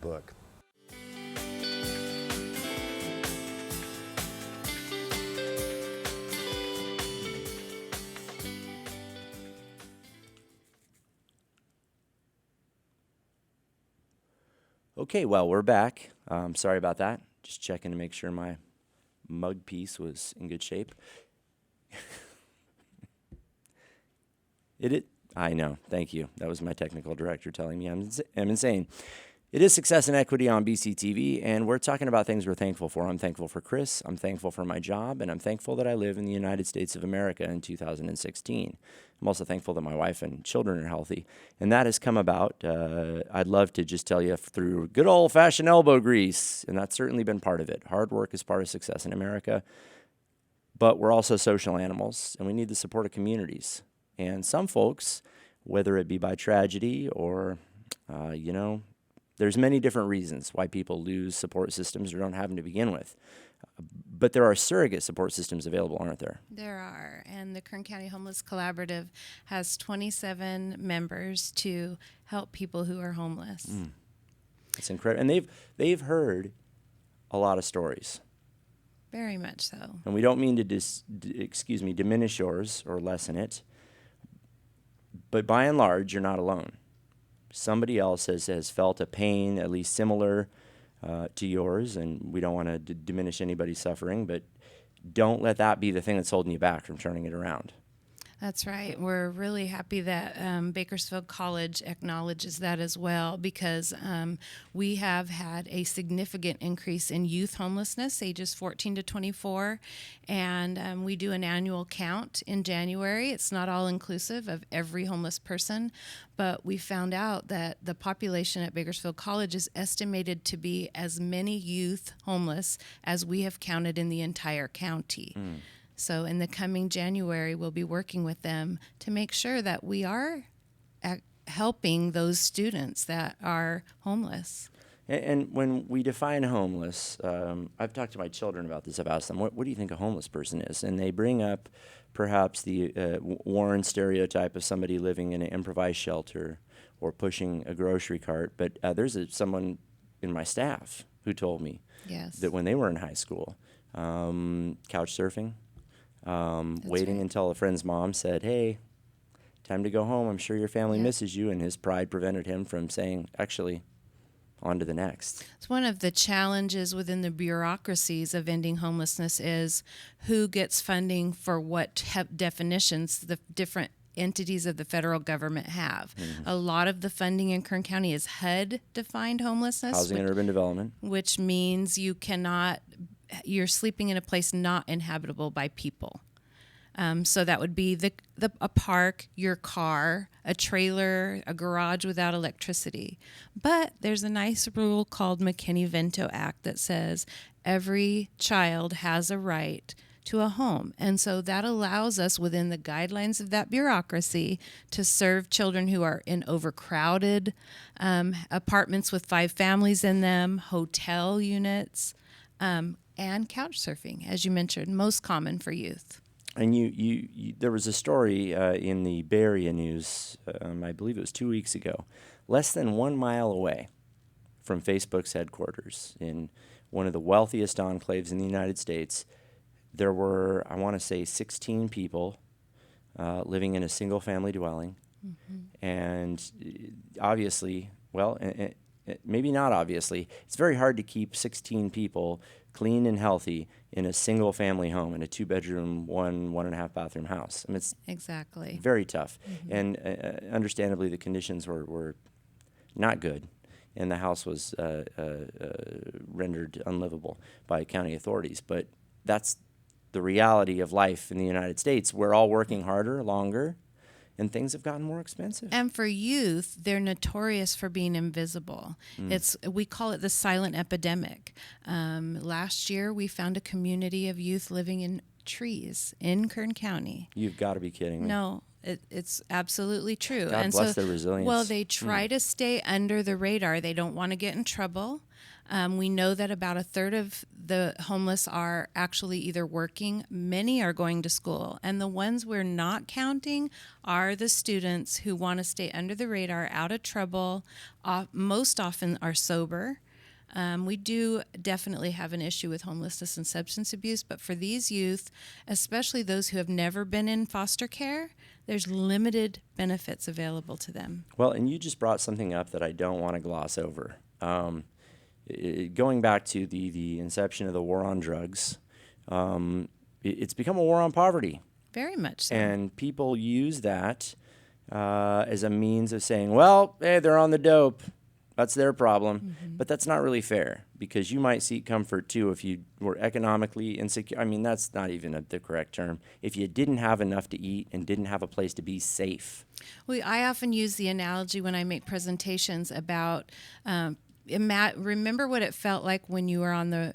book. Okay, well, we're back. Sorry about that. Just checking to make sure my mug piece was in good shape. I know. Thank you. That was my technical director telling me I'm insane. It is Success and Equity on BCTV, and we're talking about things we're thankful for. I'm thankful for Chris. I'm thankful for my job, and I'm thankful that I live in the United States of America in 2016. I'm also thankful that my wife and children are healthy, and that has come about, I'd love to just tell you, through good old-fashioned elbow grease, and that's certainly been part of it. Hard work is part of success in America, but we're also social animals, and we need the support of communities. And some folks, whether it be by tragedy or, there's many different reasons why people lose support systems or don't have them to begin with. But there are surrogate support systems available, aren't there? There are, and the Kern County Homeless Collaborative has 27 members to help people who are homeless. It's incredible. And they've heard a lot of stories. Very much so. And we don't mean to diminish yours or lessen it. But by and large, you're not alone. Somebody else has felt a pain at least similar to yours, and we don't want to diminish anybody's suffering, but don't let that be the thing that's holding you back from turning it around. That's right. We're really happy that Bakersfield College acknowledges that as well, because we have had a significant increase in youth homelessness, ages 14 to 24, and we do an annual count in January. It's not all inclusive of every homeless person, but we found out that the population at Bakersfield College is estimated to be as many youth homeless as we have counted in the entire county. So in the coming January, we'll be working with them to make sure that we are helping those students that are homeless. And when we define homeless, I've talked to my children about this. I've asked them, what do you think a homeless person is? And they bring up perhaps the worn stereotype of somebody living in an improvised shelter or pushing a grocery cart. But there's someone in my staff who told me that when they were in high school, couch surfing, waiting until a friend's mom said, "Hey, time to go home. I'm sure your family misses you." And his pride prevented him from saying, actually, on to the next. It's one of the challenges within the bureaucracies of ending homelessness is who gets funding for what definitions the different entities of the federal government have. A lot of the funding in Kern County is HUD-defined homelessness. Housing and Urban Development. Which means you're sleeping in a place not inhabitable by people. So that would be a park, your car, a trailer, a garage without electricity. But there's a nice rule called McKinney-Vento Act that says every child has a right to a home. And so that allows us, within the guidelines of that bureaucracy, to serve children who are in overcrowded apartments with 5 families in them, hotel units, and couch surfing, as you mentioned, most common for youth. And you there was a story in the Bay Area news, I believe it was 2 weeks ago, less than 1 mile away from Facebook's headquarters in one of the wealthiest enclaves in the United States. There were, I want to say, 16 people living in a single-family dwelling. And obviously, maybe not obviously, it's very hard to keep 16 people clean and healthy in a single-family home, in a 2-bedroom, 1.5 bathroom house. I mean, it's exactly very tough. And understandably, the conditions were not good, and the house was rendered unlivable by county authorities. But that's the reality of life in the United States. We're all working harder, longer, and things have gotten more expensive. And for youth, they're notorious for being invisible. We call it the silent epidemic. Last year, we found a community of youth living in trees in Kern County. You've got to be kidding me. No, It's absolutely true. God And bless so, their resilience. well, they try to stay under the radar. They don't want to get in trouble. We know that about a third of the homeless are actually either working. Many are going to school. And the ones we're not counting are the students who want to stay under the radar, out of trouble, most often are sober. We do definitely have an issue with homelessness and substance abuse, but for these youth, especially those who have never been in foster care, there's limited benefits available to them. Well, and you just brought something up that I don't want to gloss over. Going back to the inception of the war on drugs, it's become a war on poverty. Very much so. And people use that as a means of saying, well, hey, they're on the dope. That's their problem. But that's not really fair, because you might seek comfort too if you were economically insecure. I mean, that's not even the correct term. If you didn't have enough to eat and didn't have a place to be safe. Well, I often use the analogy when I make presentations about remember what it felt like when you were on the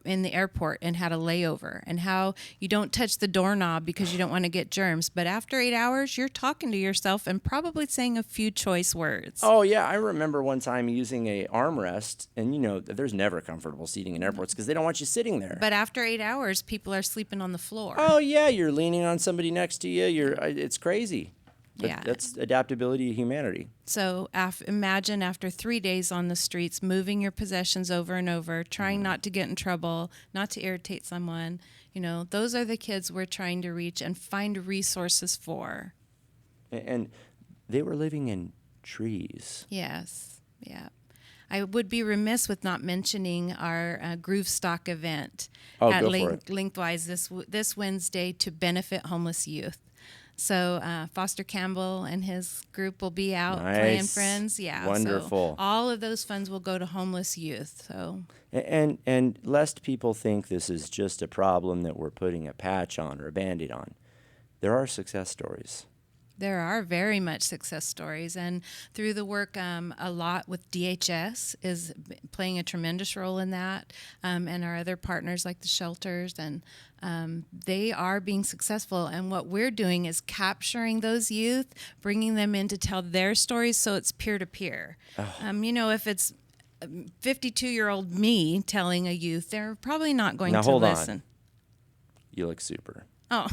in the airport and had a layover, and how you don't touch the doorknob because you don't want to get germs. But after 8 hours, you're talking to yourself and probably saying a few choice words. Oh, yeah. I remember one time using a armrest, and there's never comfortable seating in airports because they don't want you sitting there. But after 8 hours, people are sleeping on the floor. Oh, yeah. You're leaning on somebody next to you. It's crazy. But Yeah. that's adaptability to humanity. So imagine after 3 days on the streets, moving your possessions over and over, trying not to get in trouble, not to irritate someone. Those are the kids we're trying to reach and find resources for. And they were living in trees. Yes, yeah. I would be remiss with not mentioning our Groove Stock event at Go for it. Lengthwise this Wednesday to benefit homeless youth. So Foster Campbell and his group will be out playing Friends. Yeah, wonderful. So all of those funds will go to homeless youth. So And lest people think this is just a problem that we're putting a patch on or a Band-Aid on, there are success stories. there are very much success stories, and through the work, a lot with DHS is playing a tremendous role in that, and our other partners like the shelters, and they are being successful. And what we're doing is capturing those youth, bringing them in to tell their stories, so it's peer to peer. If it's 52-year-old me telling a youth, they're probably not going Now, to hold listen. on. You look super. Oh.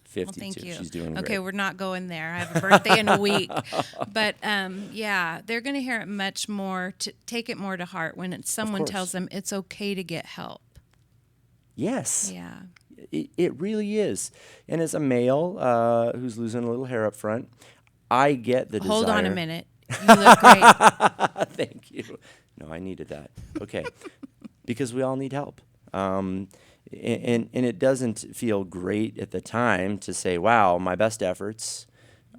52. Well, thank you. She's doing great. Okay, we're not going there. I have a birthday in a week. But they're going to hear it much more, to take it more to heart when someone course. tells them it's okay to get help. Yes. Yeah. It really is. And as a male who's losing a little hair up front, I get the Hold desire. on a minute. You look great. Thank you. No, I needed that. Okay. Because we all need help. And it doesn't feel great at the time to say, wow, my best efforts,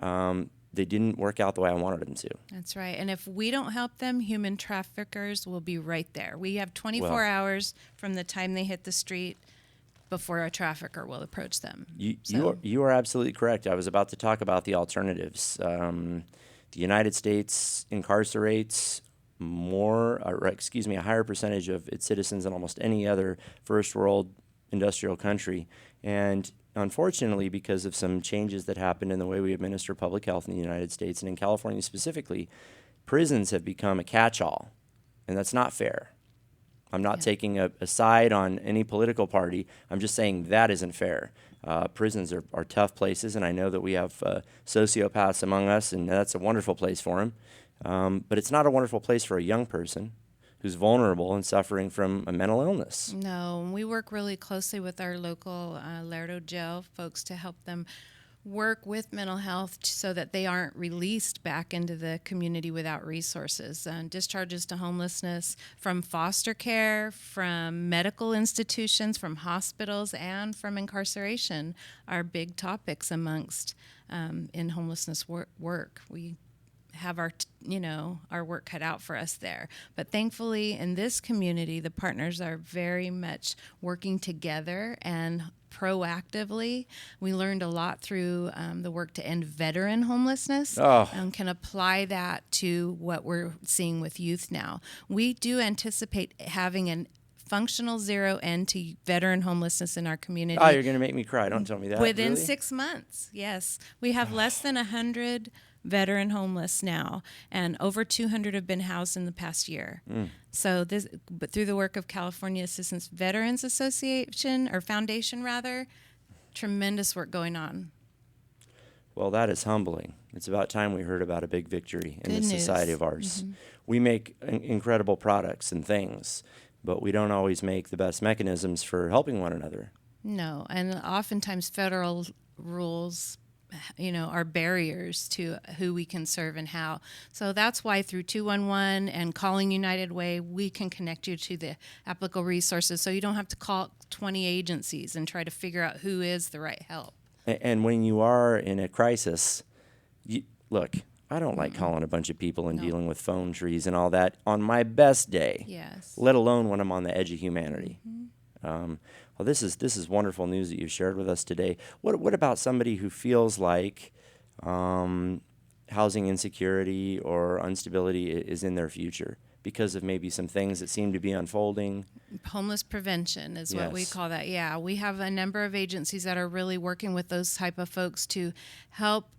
they didn't work out the way I wanted them to. That's right. And if we don't help them, human traffickers will be right there. We have 24 Well, hours from the time they hit the street before a trafficker will approach them. You are absolutely correct. I was about to talk about the alternatives. The United States incarcerates a higher percentage of its citizens than almost any other first world industrial country. And unfortunately, because of some changes that happened in the way we administer public health in the United States and in California specifically, prisons have become a catch-all, and that's not fair. I'm not taking a side on any political party. I'm just saying that isn't fair. Prisons are tough places, and I know that we have sociopaths among us, and that's a wonderful place for them. But it's not a wonderful place for a young person who's vulnerable and suffering from a mental illness. No, we work really closely with our local Lerdo jail folks to help them work with mental health so that they aren't released back into the community without resources. Discharges to homelessness from foster care, from medical institutions, from hospitals, and from incarceration are big topics amongst in homelessness work. We have our work cut out for us there. But thankfully, in this community, the partners are very much working together and proactively. We learned a lot through the work to end veteran homelessness and can apply that to what we're seeing with youth now. We do anticipate having a functional zero end to veteran homelessness in our community. Oh, you're going to make me cry. Don't tell me that. Within Really? 6 months, yes. We have less than 100 veteran homeless now, and over 200 have been housed in the past year. But through the work of California Assistance Veterans Association, or Foundation rather, tremendous work going on. Well, that is humbling. It's about time we heard about a big victory in Good this news. society of ours. We make incredible products and things, but we don't always make the best mechanisms for helping one another. No, and oftentimes federal rules, are barriers to who we can serve and how. So that's why through 211 and calling United Way, we can connect you to the applicable resources so you don't have to call 20 agencies and try to figure out who is the right help. And when you are in a crisis, look, I don't like calling a bunch of people and dealing with phone trees and all that on my best day, Yes. let alone when I'm on the edge of humanity. Well, this is wonderful news that you've shared with us today. What about somebody who feels like housing insecurity or instability is in their future because of maybe some things that seem to be unfolding? Homeless prevention is what we Yes. call that. Yeah, we have a number of agencies that are really working with those type of folks to help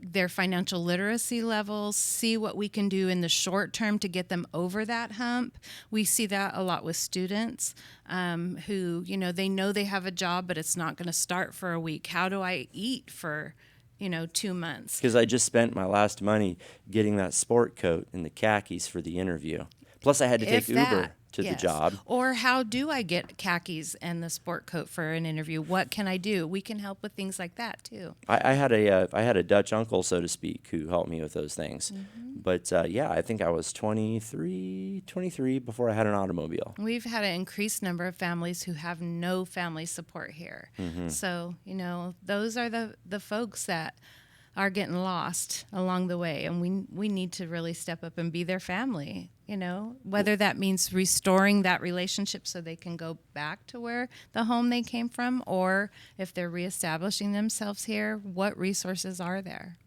their financial literacy levels, see what we can do in the short term to get them over that hump. We see that a lot with students who, they know they have a job, but it's not going to start for a week. How do I eat for 2 months? Because I just spent my last money getting that sport coat and the khakis for the interview. Plus, I had to take Uber to the job. Or how do I get khakis and the sport coat for an interview? What can I do? We can help with things like that too. I had a Dutch uncle, so to speak, who helped me with those things. But I think I was 23 before I had an automobile. We've had an increased number of families who have no family support here. So, those are the folks that are getting lost along the way, and we need to really step up and be their family, whether that means restoring that relationship so they can go back to where the home they came from, or if they're reestablishing themselves here, what resources are there?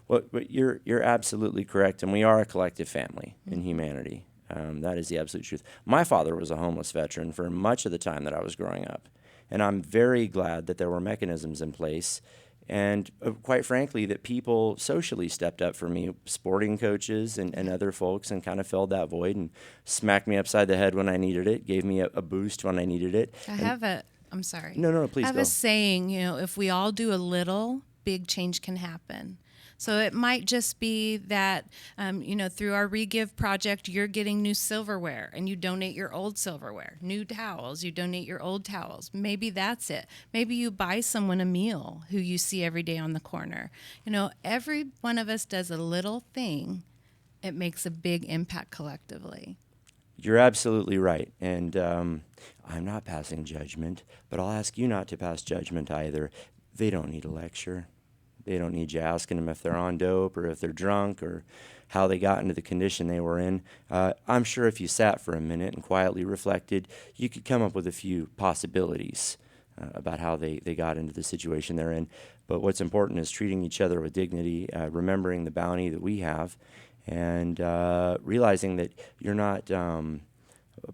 Well, but you're absolutely correct, and we are a collective family in humanity. That is the absolute truth. My father was a homeless veteran for much of the time that I was growing up, and I'm very glad that there were mechanisms in place. And quite frankly, that people socially stepped up for me, sporting coaches and other folks, and kind of filled that void and smacked me upside the head when I needed it, gave me a boost when I needed it. I'm sorry. No, please I have go. a saying, if we all do a little, big change can happen. So it might just be that, through our Regive project, you're getting new silverware and you donate your old silverware. New towels, you donate your old towels. Maybe that's it. Maybe you buy someone a meal who you see every day on the corner. Every one of us does a little thing. It makes a big impact collectively. You're absolutely right. And I'm not passing judgment, but I'll ask you not to pass judgment either. They don't need a lecture. They don't need you asking them if they're on dope or if they're drunk or how they got into the condition they were in. I'm sure if you sat for a minute and quietly reflected, you could come up with a few possibilities about how they got into the situation they're in. But what's important is treating each other with dignity, remembering the bounty that we have, and realizing that you're not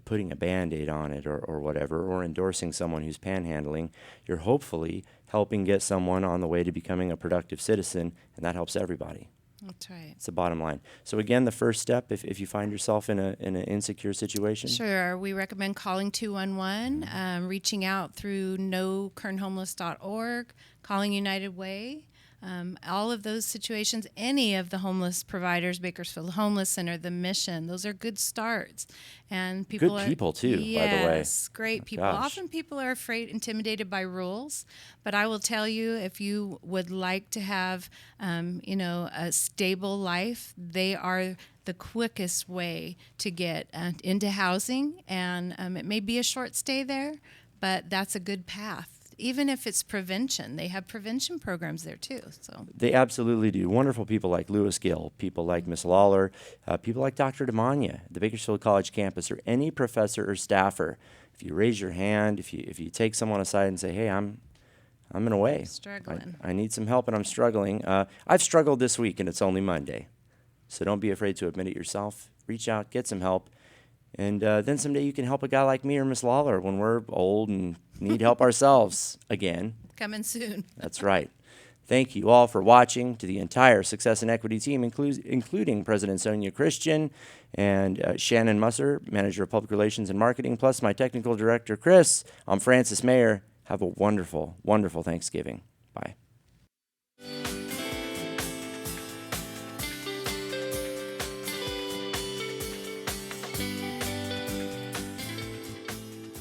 putting a Band-Aid on it or whatever, or endorsing someone who's panhandling. You're hopefully helping get someone on the way to becoming a productive citizen, and that helps everybody. That's right. It's the bottom line. So again, the first step, if you find yourself in an insecure situation. Sure. We recommend calling 211, reaching out through nokernhomeless.org, calling United Way. All of those situations, any of the homeless providers, Bakersfield Homeless Center, the Mission, those are good starts. And people Good people, too, by the way. Yes, great people. Gosh. Often people are intimidated by rules, but I will tell you, if you would like to have, a stable life, they are the quickest way to get into housing. And it may be a short stay there, but that's a good path. Even if it's prevention, they have prevention programs there too. So They absolutely do. Wonderful people like Lewis Gill, people like Miss Lawler, people like Dr. DeMania at the Bakersfield College campus, or any professor or staffer. If you raise your hand, if you take someone aside and say, "Hey, I'm in a way. Struggling. I need some help and I'm struggling." I've struggled this week and it's only Monday, so don't be afraid to admit it yourself. Reach out, get some help. And then someday you can help a guy like me or Miss Lawler when we're old and need help ourselves again. Coming soon. That's right. Thank you all for watching. To the entire Success and Equity team, including President Sonia Christian and Shannon Musser, Manager of Public Relations and Marketing, plus my Technical Director, Chris. I'm Francis Mayer. Have a wonderful, wonderful Thanksgiving. Bye.